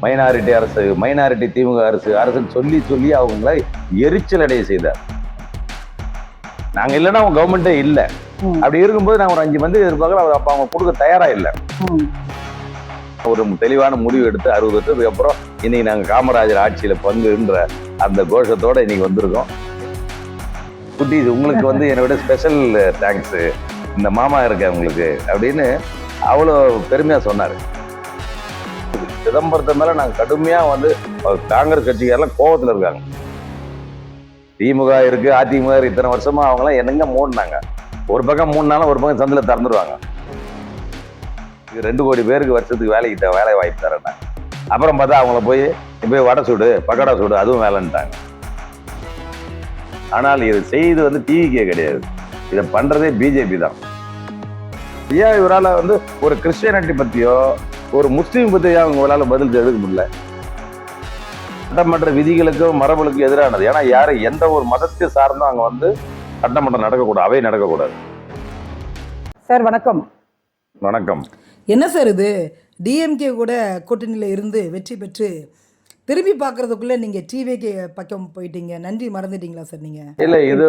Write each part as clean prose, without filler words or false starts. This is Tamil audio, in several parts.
மைனாரிட்டி அரசு, மைனாரிட்டி திமுக அரசு அரசுன்னு சொல்லி சொல்லி அவங்கள எரிச்சல் அடைய செய்தார். நாங்க இல்லைன்னா அவங்க கவர்மெண்டே இல்லை. அப்படி இருக்கும்போது நாங்க ஒரு 5 மந்திரி எதிர்பார்க்கல. அப்ப அவங்க கொடுக்க தயாரா இல்லை. ஒரு தெளிவான முடிவு எடுத்து 60 வருஷத்துக்கு அப்புறம் இன்னைக்கு நாங்க காமராஜர் ஆட்சியில பங்குன்ற அந்த கோஷத்தோட இன்னைக்கு வந்திருக்கோம். குட்டீஸ், உங்களுக்கு என்னோட ஸ்பெஷல் தேங்க்ஸ், இந்த மாமா இருக்க உங்களுக்கு அப்படின்னு அவ்வளோ பெருமையா சொன்னாரு. சிதம்பரத்தை மேல நாங்க கடுமையா காங்கிரஸ் கட்சிக்காரெல்லாம் கோபத்துல இருக்காங்க. திமுக இருக்கு, அதிமுக இருக்கு, இத்தனை வருஷமா அவங்களாம் என்னங்க மூடினாங்க. ஒரு பக்கம் மூடினாலும் ஒரு பக்கம் சந்தில திறந்துருவாங்க. 2 கோடி பேருக்கு வருஷத்துக்கு வேலை வாய்ப்பு தரேன். அப்புறம் பார்த்தா அவங்கள போய் வடை சுடு, பக்கோடா சுடு, அதுவும் வேலைன்ட்டாங்க. ஆனால் இது செய்து டிவிக்கே கிடையாது, இதை பண்றதே பிஜேபி தான். ஏன் இவரால் ஒரு கிறிஸ்டியானிட்டி பத்தியோ ஒரு முஸ்லீம் பத்தியோ அவங்களால பதில் எடுக்க முடியல? சட்டமன்ற விதிகளுக்கும் மரபுகளுக்கும் எதிரானது. ஏன்னா எந்த ஒரு மதத்தை சார்ந்தும் அங்க சட்டமன்றம் நடக்கக்கூடாது, அவை நடக்கக்கூடாது. சார் வணக்கம். வணக்கம். என்ன சார் இது, டிஎம்கே கூட கூட்டணியில் இருந்து வெற்றி பெற்று திரும்பி பார்க்கறதுக்குள்ள நீங்க டிவிகே பக்கம் போயிட்டீங்க, நன்றி மறந்துட்டீங்களா சார் நீங்க? இல்ல, இது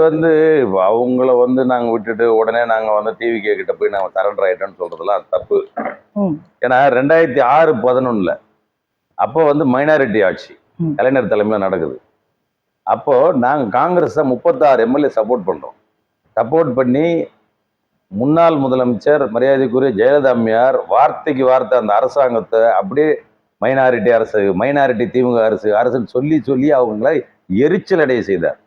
அவங்கள நாங்க விட்டுட்டு உடனே நாங்க டிவிகே கிட்ட போய் நாங்க சரண்டர் ஆயிட்டோம்னு சொல்றதுலாம் தப்பு. ஏன்னா 2006-11 அப்போ மைனாரிட்டி ஆட்சி கலைஞர் தலைமையில நடக்குது. அப்போ நாங்க காங்கிரஸ் 36 எம்எல்ஏ சப்போர்ட் பண்றோம். சப்போர்ட் பண்ணி முன்னாள் முதலமைச்சர் மரியாதைக்குரிய ஜெயலலிதா அம்மையார் வார்த்தைக்கு வார்த்தை அந்த அரசாங்கத்தை அப்படியே மைனாரிட்டி அரசு, மைனாரிட்டி திமுக அரசு அரசுன்னு சொல்லி சொல்லி அவங்கள எரிச்சல் அடைய செய்தார்.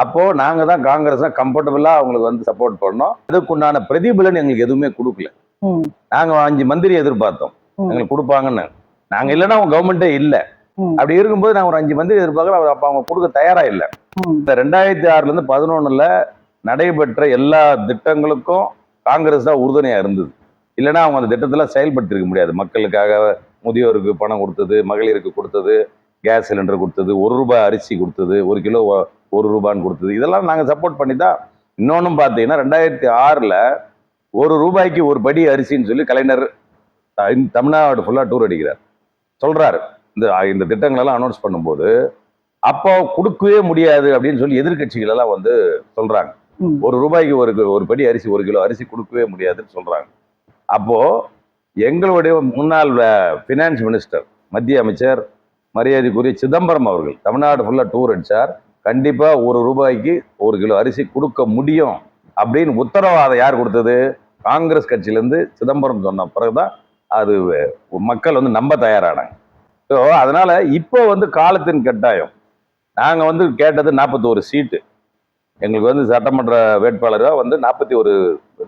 அப்போ நாங்க தான் காங்கிரஸ் கம்ஃபர்டபுளா அவங்களுக்கு சப்போர்ட் பண்ணோம். அதுக்குண்டான பிரதிபலன் எங்களுக்கு எதுவுமே கொடுக்கல. நாங்க 5 மந்திரி எதிர்பார்த்தோம், எங்களுக்கு கொடுப்பாங்கன்னு. நாங்க இல்லைன்னா அவங்க கவர்மெண்டே இல்லை. அப்படி இருக்கும்போது நாங்க ஒரு 5 மந்திரி எதிர்பார்க்கல. அப்ப அவங்க கொடுக்க தயாரா இல்லை. இந்த 2006-11 நடைபெற்ற எல்லா திட்டங்களுக்கும் காங்கிரஸ் தான் உறுதுணையா இருந்தது. இல்லைன்னா அவங்க அந்த திட்டத்தெல்லாம் செயல்படுத்திருக்க முடியாது. மக்களுக்காக முதியோருக்கு பணம் கொடுத்தது, மகளிருக்கு கொடுத்தது, கேஸ் சிலிண்டர் கொடுத்தது, 1 ரூபாய் அரிசி கொடுத்தது, 1 கிலோ 1 ரூபான்னு கொடுத்தது, இதெல்லாம் நாங்க சப்போர்ட் பண்ணி தான். இன்னொன்னும் பார்த்தீங்கன்னா 2006 1 ரூபாய்க்கு 1 படி அரிசின்னு சொல்லி கலைஞர் தமிழ்நாடு ஃபுல்லா டூர் அடிக்கிறார். சொல்றாரு இந்த திட்டங்கள் எல்லாம் அனௌன்ஸ் பண்ணும்போது, அப்போ கொடுக்கவே முடியாது அப்படின்னு சொல்லி எதிர்கட்சிகள் எல்லாம் சொல்றாங்க. 1 ரூபாய்க்கு 1 படி அரிசி, 1 கிலோ அரிசி கொடுக்கவே முடியாதுன்னு சொல்றாங்க. அப்போ எங்களுடைய முன்னாள் பினான்ஸ் மினிஸ்டர், மத்திய அமைச்சர் மரியாதைக்குரிய சிதம்பரம் அவர்கள் தமிழ்நாடு ஃபுல்லா டூர் அடிச்சார். கண்டிப்பா 1 ரூபாய்க்கு 1 கிலோ அரிசி கொடுக்க முடியும் அப்படின்னு உத்தரவாதம் யார் கொடுத்தது? காங்கிரஸ் கட்சியிலேருந்து சிதம்பரம் சொன்ன பிறகுதான் அது மக்கள் நம்ப தயாரானாங்க. ஸோ அதனால இப்போ காலத்தின் கட்டாயம். நாங்க கேட்டது 41 சீட்டு. எங்களுக்கு சட்டமன்ற வேட்பாளராக 41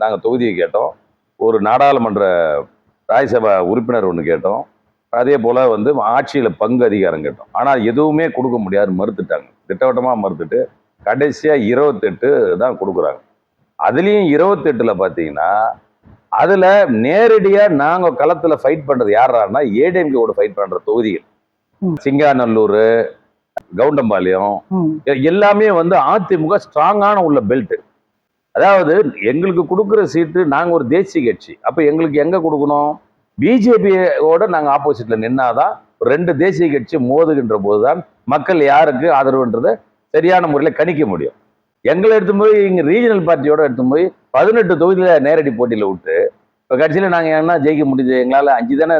நாங்க தொகுதியை கேட்டோம். ஒரு நாடாளுமன்ற ராஜ்யசபா உறுப்பினர் ஒன்று கேட்டோம். அதே போல ஆட்சியில பங்கு அதிகாரம் கேட்டோம். ஆனா எதுவுமே கொடுக்க முடியாது, மறுத்துட்டாங்க. திட்டவட்டமா மறுத்துட்டு கடைசியா 28 தான் கொடுக்குறாங்க. அதுலயும் 28ல பாத்தீங்கன்னா அதுல நேரடியா நாங்க களத்துல ஃபைட் பண்றது யாரான்னா ஏடிஎம்கேவோட ஃபைட் பண்ற தொகுதிகள். சிங்காநல்லூர், கவுண்டம்பாளையம் எல்லாமே அதிமுக ஸ்ட்ராங்கான உள்ள பெல்ட். அதாவது எங்களுக்கு கொடுக்குற சீட்டு, நாங்க ஒரு தேசிய கட்சி, அப்ப எங்களுக்கு எங்க கொடுக்கணும்? பிஜேபியோட நாங்க ஆப்போசிட்ல நின்னாதான் 2 தேசிய கட்சி மோதுகின்ற போதுதான் மக்கள் யாருக்கு ஆதரவுன்றதை சரியான முறையில் கணிக்க முடியும். எங்களை எடுத்து போய் இங்க ரீஜனல் பார்ட்டியோட எடுத்து போய் 18 தொகுதியில நேரடி போட்டியில விட்டு இப்ப கட்சியில நாங்க என்ன ஜெயிக்க முடிஞ்சது? எங்களால 5 தானே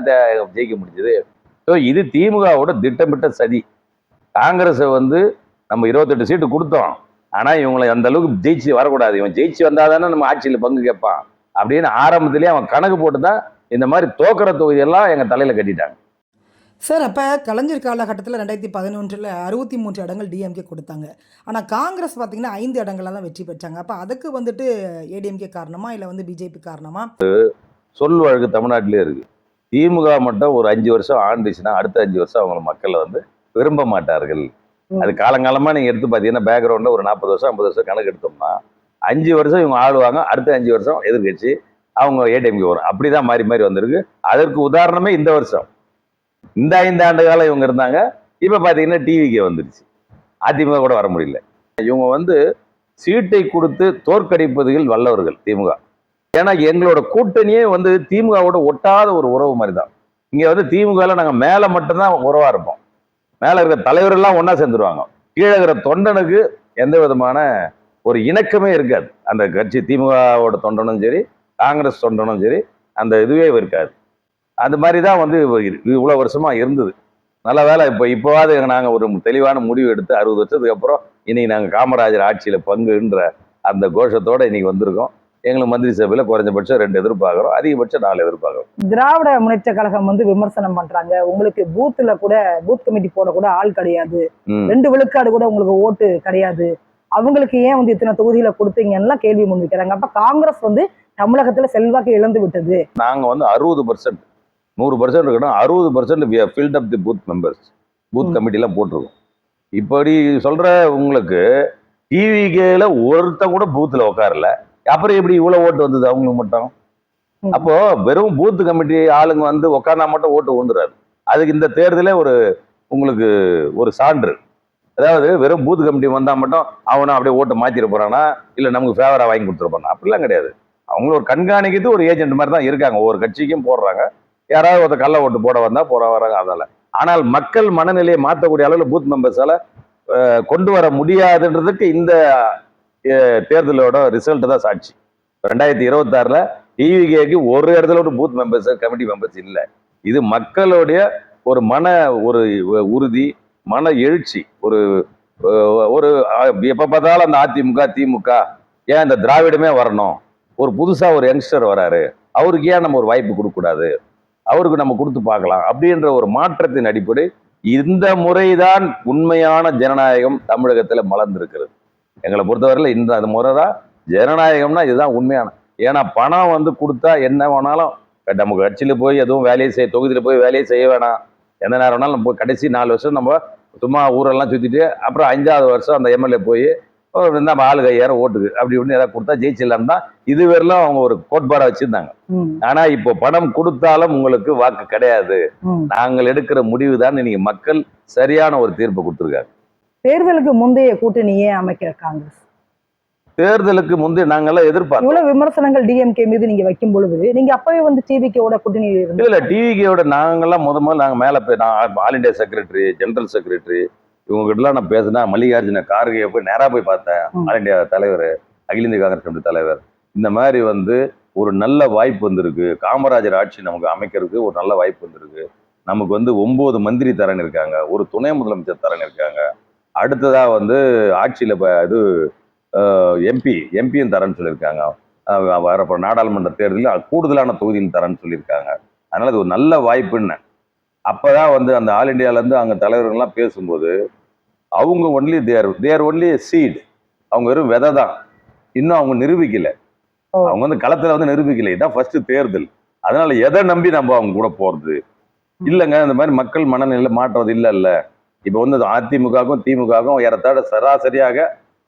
ஜெயிக்க முடிஞ்சது. ஸோ இது திமுகவோட திட்டமிட்ட சதி. காங்கிரஸ் நம்ம 28 சீட்டு கொடுத்தோம், ஆனா இவங்களை அந்த அளவுக்கு ஜெயிச்சு வரக்கூடாது, இவன் ஜெயிச்சு வந்தாதானே நம்ம ஆட்சியில பங்கு கேட்பான் அப்படின்னு ஆரம்பத்திலேயே அவன் கணக்கு போட்டுதான் இந்த மாதிரி தோக்கிற தொகுதியெல்லாம் எங்க தலையில கட்டிட்டாங்க. சார், அப்போ கலைஞர் காலகட்டத்தில் 2011 63 இடங்கள் டிஎம்கே கொடுத்தாங்க. ஆனால் காங்கிரஸ் பார்த்தீங்கன்னா 5 இடங்கள்ல தான் வெற்றி பெற்றாங்க. அப்போ அதுக்கு ஏடிஎம்கே காரணமா இல்லை பிஜேபி காரணமா? சொல் வழக்கு தமிழ்நாட்டிலே இருக்கு. திமுக மட்டும் ஒரு 5 வருஷம் ஆண்டுச்சுன்னா அடுத்த 5 வருஷம் அவங்க மக்களை விரும்ப மாட்டார்கள். அது காலங்காலமா நீங்க எடுத்து பார்த்தீங்கன்னா பேக்ரவுண்ட்ல ஒரு 40 வருஷம் 50 வருஷம் கணக்கு எடுத்தோம்னா 5 வருஷம் இவங்க ஆளுவாங்க, அடுத்த 5 வருஷம் எதிர்கட்சி, அவங்க ஏடிஎம்கே வரும். அப்படிதான் மாறி மாறி வந்திருக்கு. அதற்கு உதாரணமே இந்த வருஷம். இந்த 5 ஆண்டு காலம் இவங்க இருந்தாங்க. இப்ப பாத்தீங்கன்னா டிவிக்கே வந்துருச்சு. அதிமுக கூட வர முடியல. இவங்க சீட்டை கொடுத்து தோற்கடிப்பதில் வல்லவர்கள் திமுக. ஏன்னா எங்களோட கூட்டணியே திமுகவோட ஒட்டாத ஒரு உறவு மாதிரி தான். இங்க வந்து திமுகல நாங்க மேல மட்டும்தான் உறவா இருப்போம். மேல இருக்கிற தலைவர் எல்லாம் ஒண்ணா சேர்ந்துருவாங்க. கீழே இருக்கிற தொண்டனுக்கு எந்த விதமான ஒரு இணக்கமே இருக்காது. அந்த கட்சி திமுகவோட தொண்டனும் சரி, காங்கிரஸ் தொண்டனும் சரி, அந்த இதுவே இருக்காது. அந்த மாதிரி தான் வந்து இவ்வளவு வருஷமா இருந்தது. நல்ல வேலை இப்போவாது நாங்க ஒரு தெளிவான முடிவு எடுத்து 60 வருஷத்துக்கு அப்புறம் இன்னைக்கு நாங்க காமராஜர் ஆட்சியில பங்குன்ற அந்த கோஷத்தோட இன்னைக்கு வந்திருக்கோம். எங்களுக்கு மந்திரி சபையில குறைஞ்சபட்சம் 2 எதிர்பார்க்கிறோம், அதிகபட்சம் 4 எதிர்பார்க்கிறோம். திராவிட முன்னேற்ற கழகம் வந்து விமர்சனம் பண்றாங்க, உங்களுக்கு பூத்துல கூட பூத் கமிட்டி போட கூட ஆள் கிடையாது, 2 விழுக்காடு கூட உங்களுக்கு ஓட்டு கிடையாது, அவங்களுக்கு ஏன் வந்து இத்தனை தொகுதியில கொடுத்தீங்கன்னா கேள்வி முன்வைக்கிறாங்க. அப்ப காங்கிரஸ் வந்து தமிழகத்துல செல்வாக்கு இழந்து விட்டது. நாங்க வந்து 60%, 100% இருக்கணும், 60% ஃபில்ட் அப் தி பூத் மெம்பர்ஸ், பூத் கமிட்டிலாம் போட்டிருக்கோம். இப்படி சொல்ற உங்களுக்கு டிவிகேல ஒருத்தன் கூட பூத்துல உட்காரல, அப்புறம் எப்படி இவ்வளவு ஓட்டு வந்தது அவங்களுக்கு மட்டும்? அப்போ வெறும் பூத் கமிட்டி ஆளுங்க வந்து உட்கார்ந்தா மட்டும் ஓட்டு வந்துடாது. அதுக்கு இந்த தேர்தலே ஒரு உங்களுக்கு ஒரு சான்று. அதாவது வெறும் பூத் கமிட்டி வந்தா மட்டும் அவனும் அப்படியே ஓட்டை மாத்திர போறானா, இல்ல நமக்கு ஃபேவரா வாங்கி கொடுத்துருப்பானா? அப்படிலாம் கிடையாது. அவங்களும் ஒரு கண்காணிக்கிறது ஒரு ஏஜென்ட் மாதிரி தான் இருக்காங்க. ஒவ்வொரு கட்சிக்கும் போடுறாங்க. யாராவது ஒருத்தர் கள்ள ஓட்டு போட வந்தா போற வராங்க. அதனால ஆனால் மக்கள் மனநிலையை மாற்றக்கூடிய அளவில் பூத் மெம்பர்ஸால கொண்டு வர முடியாதுன்றதுக்கு இந்த தேர்தலோட ரிசல்ட் தான் சாட்சி. 2026ல டிவிகேக்கு ஒரு இடத்துல ஒரு பூத் மெம்பர்ஸ் கமிட்டி மெம்பர்ஸ் இல்லை. இது மக்களுடைய ஒரு ஒரு உறுதி, மன எழுச்சி. ஒரு ஒரு எப்ப பார்த்தாலும் அந்த அதிமுக திமுக ஏன் இந்த திராவிடமே வரணும், ஒரு புதுசா ஒரு யங்ஸ்டர் வராரு, அவருக்கு ஏன் நம்ம ஒரு வாய்ப்பு கொடுக்க கூடாது, அவருக்கு நம்ம கொடுத்து பார்க்கலாம் அப்படின்ற ஒரு மாற்றத்தின் அடிப்படை இந்த முறைதான் உண்மையான ஜனநாயகம் தமிழகத்துல மலர்ந்திருக்கிறது. எங்களை பொறுத்தவரையில இந்த அந்த முறை தான் ஜனநாயகம்னா இதுதான் உண்மையான. ஏன்னா பணம் வந்து கொடுத்தா என்ன வேணாலும் நம்ம கட்சியில போய் எதுவும் வேலையை செய்ய, தொகுதியில போய் வேலையை செய்ய வேணாம், எந்த நேரம் வேணாலும் நம்ம கடைசி 4 வருஷம் நம்ம சும்மா ஊரெல்லாம் சுத்திட்டு அப்புறம் 5வது வருஷம் அந்த எம்எல்ஏ போய் நம்ம ஆளு கையாயிரம் ஓட்டுக்கு அப்படி இப்படின்னு ஏதாவது கொடுத்தா ஜெயிச்சிடலாம் தான் இது வரலாம் அவங்க ஒரு கோட்பாடா வச்சிருந்தாங்க. ஆனா இப்போ பணம் கொடுத்தாலும் உங்களுக்கு வாக்கு கிடையாது, நாங்கள் எடுக்கிற முடிவு தான் இன்னைக்கு மக்கள் சரியான ஒரு தீர்ப்பு கொடுத்துருக்காங்க. தேர்தலுக்கு முந்தைய கூட்டணியே அமைக்கிற காங்கிரஸ் தேர்தலுக்கு முந்தைய நாங்கெல்லாம் எதிர்பார்த்தோம். இவ்வளவு விமர்சனங்கள் டிஎம்கே மீது நீங்க வைக்கும் பொழுது நீங்க அப்பவே வந்து டிவிகேவோட கூட்டணி இல்ல டிவிகேவோட நாங்கெல்லாம் முதல்ல நாங்க மேல போய் நான் all India secretary, general secretary இவங்க கிட்ட எல்லாம் நான் பேசினேன். மல்லிகார்ஜுன கார்கே போய் நேரா போய் பார்த்தேன். ஆல் இண்டியா தலைவர், அகில இந்திய காங்கிரஸ் கமிட்டி தலைவர், இந்த மாதிரி வந்து ஒரு நல்ல வாய்ப்பு வந்திருக்கு, காமராஜர் ஆட்சி நமக்கு அமைக்கிறதுக்கு ஒரு நல்ல வாய்ப்பு வந்திருக்கு, நமக்கு வந்து 9 மந்திரி தரன் இருக்காங்க, ஒரு துணை முதலமைச்சர் தரன் இருக்காங்க, அடுத்ததா வந்து ஆட்சியில இது எம்பியும் தரேன்னு சொல்லியிருக்காங்க, வரப்போ நாடாளுமன்ற தேர்தலில் கூடுதலான தொகுதியில் தரேன்னு சொல்லியிருக்காங்க, அதனால அது ஒரு நல்ல வாய்ப்புன்னு. அப்பதான் வந்து அந்த ஆல் இண்டியாவிலேருந்து அங்கே தலைவர்கள்லாம் பேசும்போது அவங்க ஒன்லி தேர் ஒன்லி சீட், அவங்க வெறும் விதை தான், இன்னும் அவங்க நிரூபிக்கல, அவங்க வந்து களத்துல வந்து நிரூபிக்கல, இதான் ஃபர்ஸ்ட் தேர்தல், அதனால எதை நம்பி நம்ம அவங்க கூட போறது இல்லைங்க. இந்த மாதிரி மக்கள் மனநிலையில மாற்றுறது இல்ல. இப்போ வந்து அதிமுகவுக்கும் திமுகவுக்கும் ஏறத்தாழ சராசரியாக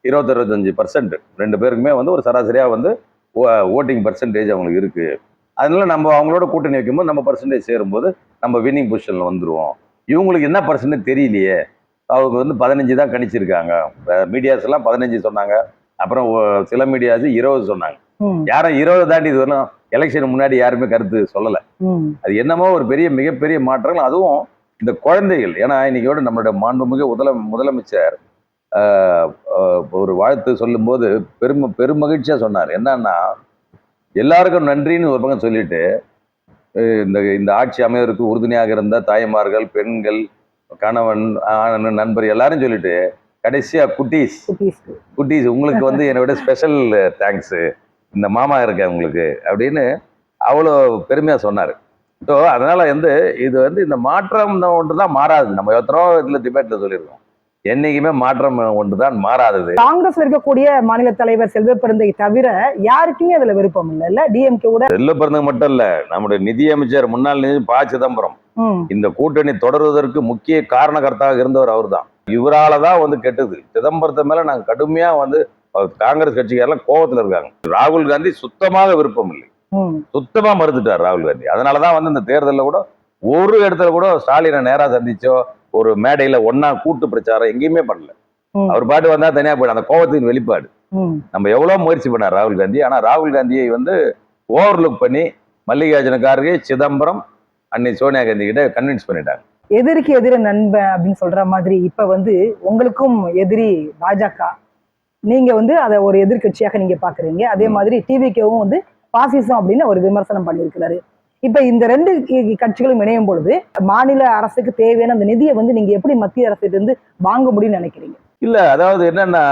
20-25% 2 பேருக்குமே வந்து ஒரு சராசரியா வந்து ஓட்டிங் பர்சன்டேஜ் அவங்களுக்கு இருக்கு. அதனால நம்ம அவங்களோட கூட்டணி வைக்கும்போது நம்ம பர்சன்டேஜ் சேரும்போது நம்ம வின்னிங் பொசிஷன்ல வந்துருவோம். இவங்களுக்கு என்ன பர்சன்டேஜ் தெரியலையே, அவங்க வந்து 15 தான் கணிச்சிருக்காங்க, மீடியாஸ் எல்லாம் 15 சொன்னாங்க, அப்புறம் சில மீடியாஸ் 20 சொன்னாங்க. யாரும் 20 தாண்டி இது வரலாம் எலெக்ஷன் முன்னாடி யாருமே கருத்து சொல்லல. அது என்னமோ ஒரு மிகப்பெரிய மாற்றங்கள். அதுவும் இந்த குழந்தைகள், ஏன்னா இன்னைக்கோட நம்மளுடைய மாண்புமிகு முதலமைச்சர் ஒரு வாழ்த்து சொல்லும் போது பெரும் மகிழ்ச்சியா சொன்னார். என்னன்னா எல்லாருக்கும் நன்றின்னு ஒரு பக்கம் சொல்லிட்டு இந்த ஆட்சி அமைவதற்கு உறுதுணையாக இருந்த தாய்மார்கள், பெண்கள், கணவன், நண்பர் எல்லாரும் சொல்லிட்டு கடைசியா குட்டீஸ் உங்களுக்கு வந்து என்னோட ஸ்பெஷல் தேங்க்ஸ், இந்த மாமா இருக்க உங்களுக்கு அப்படின்னு அவ்வளோ பெருமையா சொன்னாரு. ஸோ அதனால வந்து இது வந்து இந்த மாற்றம் ஒன்று தான் மாறாது. நம்ம எத்தனோ இதுல டிபேட்ல சொல்லியிருக்கோம், என்னைக்குமே மாற்றம் ஒன்றுதான் மாறாதது. காங்கிரஸ்ல இருக்கக்கூடிய மாநில தலைவர் செல்வ பெருந்தை தவிர யாருக்குமே அதுல விருப்பம் இல்ல. டிஎம்கே கூட செல்வ பெருந்தை மட்டும் இல்ல, நம்முடைய நிதியமைச்சர் முன்னாள் ப. சிதம்பரம் இந்த கூட்டணி தொடர்வதற்கு முக்கிய காரணகர்த்தாக இருந்தவர் அவர் தான். இவராலதான் வந்து கெட்டது. சிதம்பரத்தை மேல நாங்க கடுமையா வந்து காங்கிரஸ் கட்சிக்காரெல்லாம் கோபத்துல இருக்காங்க. ராகுல் காந்தி சுத்தமாக விருப்பம் இல்லை, சுத்தமா மறுத்துட்டார் ராகுல் காந்தி. அதனாலதான் வந்து இந்த தேர்தலில் கூட ஒரு இடத்துல கூட ஸ்டாலினை நேரா சந்திச்சோ ஒரு மேடையில ஒன்னா கூட்டு பிரச்சாரம் எங்கேயுமே பண்ணல. அவர் பாட்டு வந்தா தனியா போயிடும், அந்த கோபத்தின் வெளிப்பாடு. நம்ம எவ்வளவு முயற்சி பண்ணார் ராகுல் காந்தி, ஆனா ராகுல் காந்தியை வந்து ஓவர்லுக் பண்ணி மல்லிகார்ஜுன கார்கே, சிதம்பரம், அன்னை சோனியா காந்தி கிட்ட கன்வின்ஸ் பண்ணிட்டாங்க. எதிரிக்கு எதிர நண்பன் அப்படின்னு சொல்ற மாதிரி இப்ப வந்து உங்களுக்கும் எதிரி பாஜக, நீங்க வந்து அதை ஒரு எதிர்க்கட்சியாக நீங்க பாக்குறீங்க. அதே மாதிரி டிவிகேவும் வந்து பாசிசம் அப்படின்னு ஒரு விமர்சனம் பண்ணியிருக்கிறாரு. இப்ப இந்த ரெண்டு கட்சிகளும் இணையும் பொழுது மாநில அரசுக்கு தேவையான அந்த நிதியை வந்து நீங்க எப்படி மத்திய அரசுல இருந்து வாங்க முடியும்னு நினைக்கிறீங்க? இல்ல, அதாவது என்னன்னா,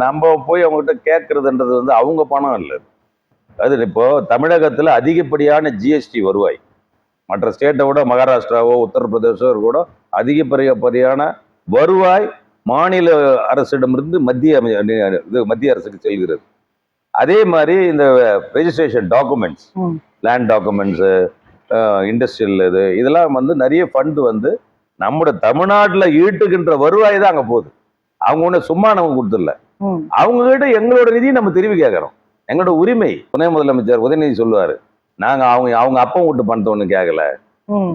நம்ம போய் அவங்ககிட்ட கேட்கறதுன்றது வந்து அவங்க பணம் இல்லை. அது இப்போ தமிழகத்துல அதிகப்படியான ஜிஎஸ்டி வருவாய் மற்ற ஸ்டேட்டை விட மகாராஷ்டிராவோ உத்தரப்பிரதேசோ கூட அதிகப்படியான வருவாய் மாநில அரசிடமிருந்து மத்திய அரசுக்கு செல்கிறது. அதே மாதிரி இந்த registration documents, land documents, industrial இதெல்லாம் வந்து நிறைய ஃபண்டு வந்து நம்முடைய தமிழ்நாட்டில் ஈட்டுகின்ற வருவாய் தான் அங்கே போகுது. அவங்க ஒன்று சும்மா நமக்கு கொடுத்துடல. அவங்க கிட்ட எங்களோட நிதியை நம்ம திரும்பி கேட்கறோம். எங்களோட உரிமை. துணை முதலமைச்சர் உதயநிதி சொல்லுவாரு, நாங்க அவங்க அப்பா வீட்டு பணத்தை ஒண்ணு கேட்கல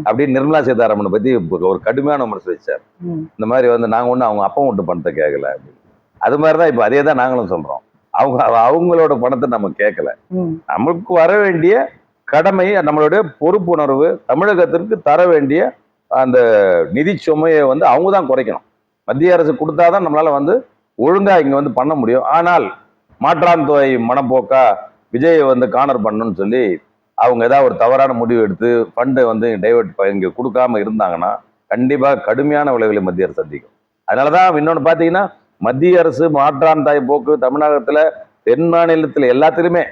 அப்படின்னு நிர்மலா சீதாராமனை பத்தி ஒரு கடுமையான விமர்சனம் வச்சார். இந்த மாதிரி வந்து நாங்க ஒண்ணு அவங்க அப்பா வீட்டு பணத்தை கேட்கல அப்படின்னு. அது மாதிரிதான் இப்ப அதே தான் நாங்களும் சொல்றோம். அவங்களோட பணத்தை நம்ம கேட்கல. நமக்கு வர வேண்டிய கடமை, நம்மளுடைய பொறுப்புணர்வு, தமிழகத்திற்கு தர வேண்டிய அந்த நிதி சுமையை வந்து அவங்க தான் குறைக்கணும். மத்திய அரசு கொடுத்தாதான் நம்மளால வந்து ஒழுங்கா இங்க வந்து பண்ண முடியும். ஆனால் மாற்றான் துறை மனப்போக்கா விஜயை வந்து கார்னர் பண்ணணும்னு சொல்லி அவங்க ஏதாவது ஒரு தவறான முடிவு எடுத்து ஃபண்டை வந்து டைவெர்ட் இங்க கொடுக்காம இருந்தாங்கன்னா கண்டிப்பா கடுமையான விளைவுகளை மத்திய அரசு சந்திக்கும். அதனாலதான் இன்னொன்னு பாத்தீங்கன்னா, மத்திய அரசு மாற்றான் தாய் போக்கு தமிழகத்துல தென் மாநிலத்துல எல்லாத்திலுமே,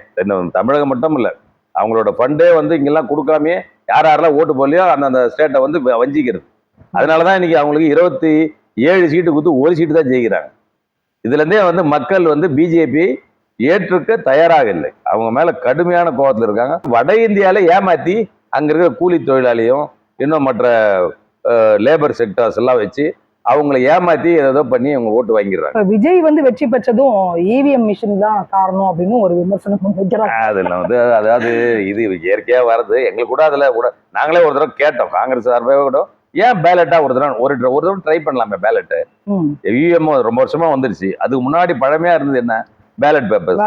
தமிழகம் மட்டும் இல்ல, அவங்களோட ஃபண்டே வந்து இங்கெல்லாம் கொடுக்காமே யாரெல்லாம் ஓட்டு போடலையோ அந்த ஸ்டேட்டை வந்து வஞ்சிக்கிறது. அதனாலதான் இன்னைக்கு அவங்களுக்கு 27 சீட்டு கொடுத்து ஒரு சீட்டு தான் ஜெயிக்கிறாங்க. இதுல இருந்தே வந்து மக்கள் வந்து பிஜேபி ஏற்றுக்க தயாராக இல்லை. அவங்க மேல கடுமையான கோபத்தில் இருக்காங்க. வட இந்தியால ஏமாத்தி அங்க இருக்கிற கூலி தொழிலாளியும் இன்னும் மற்ற லேபர் செக்டர்ஸ் எல்லாம் வச்சு அவங்கள ஏமாத்தி ஏதோ பண்ணி அவங்க ஓட்டு வாங்கிடுறாங்க. விஜய் வந்து வெற்றி பெற்றதும் இவிஎம் மிஷின் தான் காரணம் அப்படின்னு ஒரு விமர்சனம் வைக்கிறாங்க. அதுல வந்து அதாவது இது இயற்கையா வர்றது. எங்களுக்கு கூட அதுல கூட நாங்களே ஒரு தடவை கேட்டோம், காங்கிரஸ் சார்பாக கூட, ஏன் பேலட்டா ஒரு தடவை ட்ரை பண்ணலாமே பேலட்டு. இவிஎம் ரொம்ப வருஷமா வந்துருச்சு. அதுக்கு முன்னாடி பழமையா இருந்தது என்ன, பேலட் பேப்பர்ஸ்.